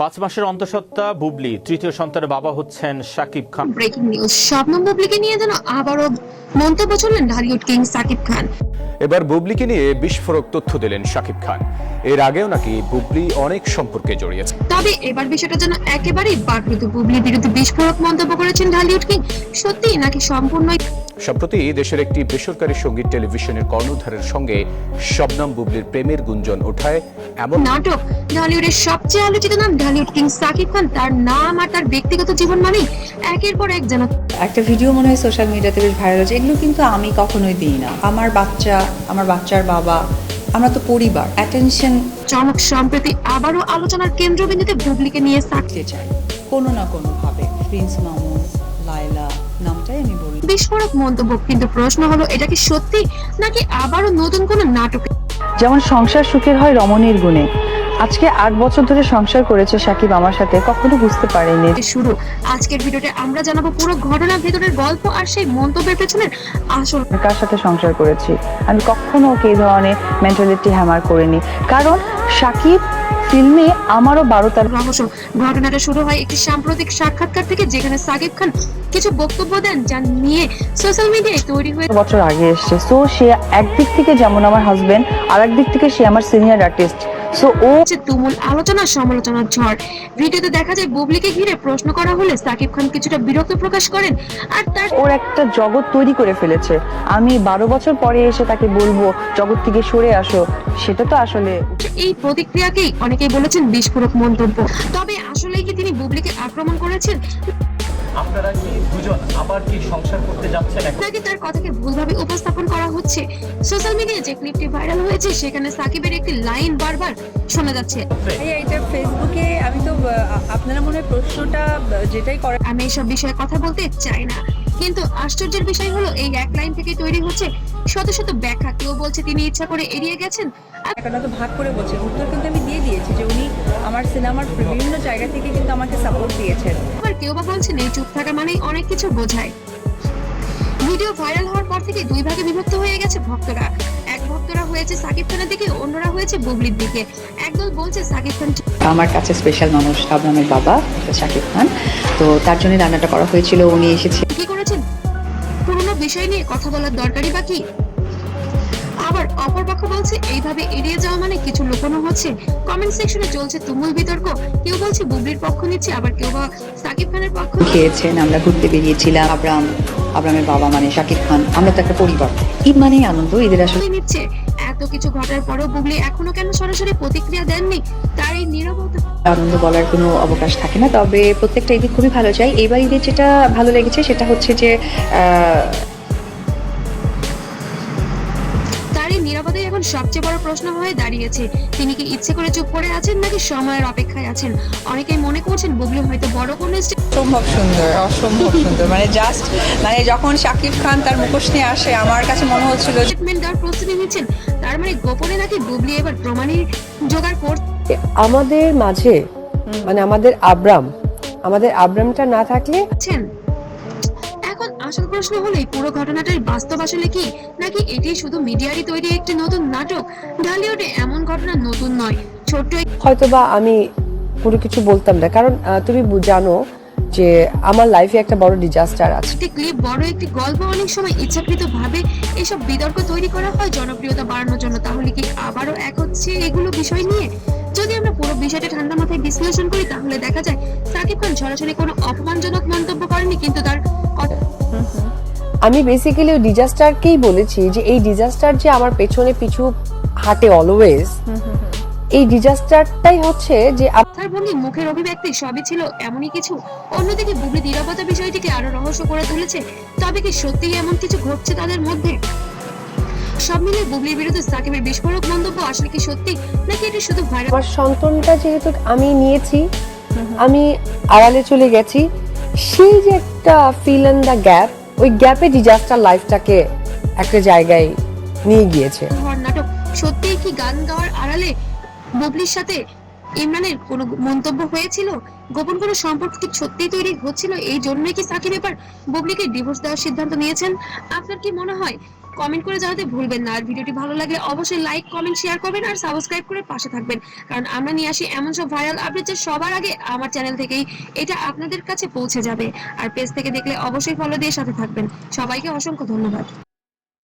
5 মাসের অন্তঃসত্ত্বা বুবলি তৃতীয় সন্তানের বাবা হচ্ছেন শাকিব খান। ব্রেকিং নিউজ, শবনম বুবলিকে নিয়ে যেন আবারও মন্তব্য করলেন ঢালিউড কিং শাকিব খান। এবার বুবলিকে নিয়ে বিস্ফোরক তথ্য দিলেন শাকিব খান। এর আগেও নাকি বুবলি অনেক সম্পর্কে জড়িয়েছে, তবে এবার বিষয়টা যেন একেবারেই বাকরুদ্ধ। বুবলির বিরুদ্ধে বিস্ফোরক মন্তব্য করেছেন ঢালিউড কিং। সত্যি নাকি সম্পূর্ণই? সম্প্রতি দেশের একটি বেসরকারি সঙ্গীত টেলিভিশনের কর্ণধারের সঙ্গে শবনম বুবলির প্রেমের গুঞ্জন ওঠায় এমন নাটক ঢালিউডের সবচেয়ে আলোচিত নাম ঢালিউড কিং শাকিব খান। তার নাম আর তার ব্যক্তিগত জীবন মানে একের পর এক যেন। একটা ভিডিও মনে হয় সোশ্যাল মিডিয়াতে বেশ ভাইরাল হচ্ছে। এগুলো কিন্তু আমি কখনোই দিই না। আমার বাচ্চা, আমার বাচ্চার বাবা, আমরা তো পরিবার। অ্যাটেনশন চমক, সম্প্রতি আবারও আলোচনার কেন্দ্রবিন্দুতে বুবলিকে নিয়ে থাকতে চাই কোনো না কোনো ভাবে। প্রিন্স মামুন, লায়লা নামটাই আমি বলি। বিস্ফোরক মন্তব্য, কিন্তু প্রশ্ন হলো এটা কি সত্যি নাকি আবারও নতুন কোনো নাটক? যেমন সংসার সুখের হয় রমণীর গুণে। আজকে 8 বছর ধরে সংসার করেছে শাকিব আমার সাথে, কখনো বুঝতে পারেনি। শুরু আজকের ভিডিওতে আমরা জানাবো পুরো ঘটনার ভেতরের গল্প আর সেই মন্তব্যের পেছনের আসল। কার সাথে সংসার করেছি আমি কখনো ওকে এই ধরনের মেন্টালিটি হ্যামার করিনি, কারণ শাকিব ফিল্মে আমারও 12 রহস্য। ঘটনাটা শুরু হয় একটি সাম্প্রতিক সাক্ষাৎকার থেকে, যেখানে শাকিব খান কিছু বক্তব্য দেন যা নিয়ে সোশ্যাল মিডিয়ায় তৈরি হয়ে বছর আগে এসছে। সো সে একদিক থেকে যেমন আমার হাজবেন্ড, আর একদিক থেকে সে আমার সিনিয়র আর্টিস্ট। সো ও তুমুল আলোচনা সমালোচনার ঝড়। ভিডিওতে দেখা যায় বুবলিকে ঘিরে প্রশ্ন করা হলে শাকিব খান কিছুটা বিরক্ত প্রকাশ করেন, আর তার ওর একটা জগৎ তৈরি করে ফেলেছে। আমি 12 বছর পরে এসে তাকে বলবো জগৎ থেকে সরে আসো, সেটা তো আসলে। এই প্রতিক্রিয়াকেই অনেকেই বলেছেন বিস্ফোরক মন্তব্য। তবে আসলেই কি তিনি বুবলিকে আক্রমণ করেছেন, আপনারা কি দুজন আবার কি সংসার করতে যাচ্ছেন? নাকি তার কথাকে ভুলভাবে উপস্থাপন করা হচ্ছে? সোশ্যাল মিডিয়ায় যে ক্লিপটি ভাইরাল হয়েছে সেখানে সাকিবের একটি লাইন বারবার শোনা যাচ্ছে। এটা ফেসবুকে আমি তো আপনারা মনে হয় প্রশ্নটা যেটাই করে। আমি এইসব বিষয়ে কথা বলতে চাই না, কিন্তু আশ্চর্যের বিষয় হলো এই এক লাইন থেকে তৈরি হচ্ছে শত শত ব্যাখ্যা। কেউ বলছে তিনি ইচ্ছা করে এড়িয়ে গেছেন, একটা তো ভাগ করে বলছে। উত্তর কিন্তু আমি দিয়ে দিয়েছি যে উনি আমার সিনেমার বিভিন্ন জায়গা থেকে কিন্তু আমাকে সাপোর্ট দিয়েছেন। আবার কেউ বা বলছেন এই চুপ থাকা মানেই অনেক কিছু বোঝায়। ভিডিও ভাইরাল হওয়ার পর থেকে দুই ভাগে বিভক্ত হয়ে গেছে ভক্তরা। এক ভক্তরা হয়েছে সাকিব খানের দিকে, অন্যরা হয়েছে বুবলির দিকে। একদল বলছে সাকিব খান আমার কাছে স্পেশাল মানুষ আব্রামের বাবা শাকিব খান, তো তার জন্য রান্নাটা করা হয়েছিল। উনি এসেছে কি করেছেন, পুরোনো বিষয় নিয়ে কথা বলার দরকারই বা কি? আবার অপরপক্ষ বলছে এইভাবে এড়িয়ে যাওয়া মানে কিছু লুকানো হচ্ছে। কমেন্ট সেকশনে চলছে তুমুল বিতর্ক। কেউ বলছে বুবলির পক্ষ নিচ্ছে, আবার কেউ বা সাকিব খানের পক্ষ। খেয়েছেন, আমরা ঘুরতে বেরিয়েছিলাম। আব্রামের বাবা মানে শাকিব খান, আমরা তো একটা পরিবার। ঈদ মানেই আনন্দ, ঈদের আসলে নিচ্ছে। এত কিছু ঘটার পরেও বুবলি এখনো কেন সরাসরি প্রতিক্রিয়া দেননি? তার এই নীরবতা। আনন্দ বলার কোনো অবকাশ থাকে না। তবে প্রত্যেকটা ঈদে খুবই ভালো চাই। এবার ঈদের যেটা ভালো লেগেছে সেটা হচ্ছে যে তার এই নীরবতাই এখন সবচেয়ে বড় প্রশ্ন হয়ে দাঁড়িয়েছে। তিনি কি ইচ্ছে করে চুপ করে আছেন নাকি সময়ের অপেক্ষায় আছেন? অনেকেই মনে করছেন বুবলি হয়তো বড় কোনো অসম্ভব সুন্দর, অসম্ভব সুন্দর। মানে জাস্ট মানে যখন শাকিব খান তার মুখোশ নিয়ে আসে আমার কাছে মনে হচ্ছিল স্টেটমেন্ট দেওয়ার প্রস্তুতি নিচ্ছেন। তার মানে গোপনে নাকি বুবলি এবার প্রমাণের জোগাড় করছে। আমাদের মাঝে মানে আমাদের আব্রামটা না থাকলে। এখন আসল প্রশ্ন হলো এই পুরো ঘটনাটার বাস্তব আসলে কি, নাকি এটি শুধু মিডিয়ারই তৈরি একটি নতুন নাটক? ঢালিউডে এমন ঘটনা নতুন নয়, ছোট্ট হয়তোবা আমি পুরো কিছু বলতাম না, কারণ তুমি জানো যে আমার লাইফে একটা বড় ডিজাস্টার আছে। একটি ক্লিপ, বড় একটি গল্প অনেক সময় ইচ্ছাকৃত ভাবে এসব বিতর্ক তৈরি করা হয় জনপ্রিয়তা বাড়ানোর জন্য। তাহলে কি আবারও এক হচ্ছে এগুলো বিষয় নিয়ে? যদি আমরা পুরো বিষয়টা ঠান্ডা মাথায় বিশ্লেষণ করি তাহলে দেখা যায় সাকিব খান সরাসরি কোনো অপমানজনক মন্তব্য করেনি, কিন্তু তার আমি বেসিক্যালি ওই ডিজাস্টারকেই বলেছি যে এই ডিজাস্টার যে আমার পেছনে পিছু হাঁটে অলওয়েজ, এই ডিজাস্টারটাই হচ্ছে যে তার ভঙ্গি, মুখের অভিব্যক্তি সবই ছিল এমনই কিছু। অন্যদিকে বুবলি নীরবতা বিষয়টিকে আরো রহস্য করে তুলেছে। তবে কি সত্যিই এমন কিছু ঘটছে তাদের মধ্যে? সব মিলিয়ে বুবলির বিরুদ্ধে সাকিবের বিস্ফোরক মন্তব্য আসলে কি সত্যি, নাকি এটি শুধু ভাইরাল? আমার সন্তানটা যেহেতু আমি নিয়েছি, আমি আড়ালে চলে গেছি, সেই যে একটা ফিল ইন দ্য গ্যাপ, ওই গ্যাপে ডিজাস্টার লাইফটাকে একটা জায়গায় নিয়ে গিয়েছে। নাটক সত্যিই কি গান গাওয়ার আড়ালে বুবলির সাথে ইমরানের কোনো মন্তব্য হয়েছিল? গোপন কোনো সম্পর্ক কি সত্যিই তৈরি হচ্ছিল? এই জন্যই কি সাকিব এবার বুবলিকে ডিভোর্স দেওয়ার সিদ্ধান্ত নিয়েছেন? আপনার কি মনে হয় কমেন্ট করে জানাতে ভুলবেন না। আর ভিডিওটি ভালো লাগলে অবশ্যই লাইক, কমেন্ট, শেয়ার করবেন আর সাবস্ক্রাইব করে পাশে থাকবেন, কারণ আমরা নিয়ে আসি এমন সব ভাইরাল আপডেট যে সবার আগে আমার চ্যানেল থেকেই এটা আপনাদের কাছে পৌঁছে যাবে। আর পেজ থেকে দেখলে অবশ্যই ফলো দিয়ে সাথে থাকবেন। সবাইকে অসংখ্য ধন্যবাদ।